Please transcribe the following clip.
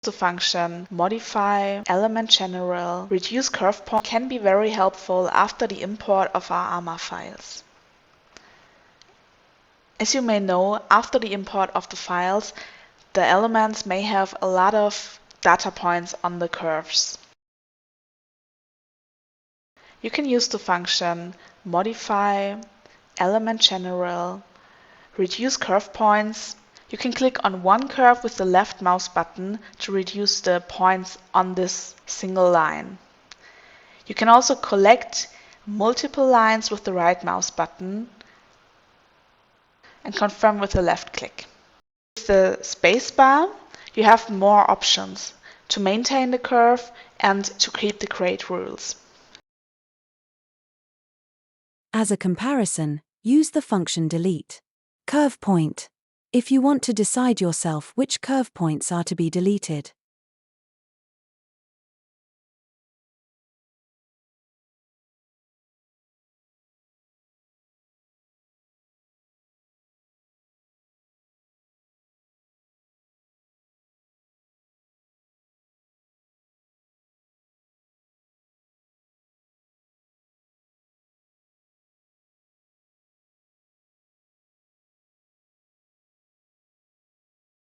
The function modify element general reduce curve point can be very helpful after the import of our AMA files. As you may know, after the import of the files, the elements may have a lot of data points on the curves. You can use the function modify element general reduce curve points. You can click on one curve with the left mouse button to reduce the points on this single line. You can also collect multiple lines with the right mouse button and confirm with the left click. With the spacebar, you have more options to maintain the curve and to keep the grade rules. As a comparison, use the function delete. Curve point. If you want to decide yourself which curve points are to be deleted,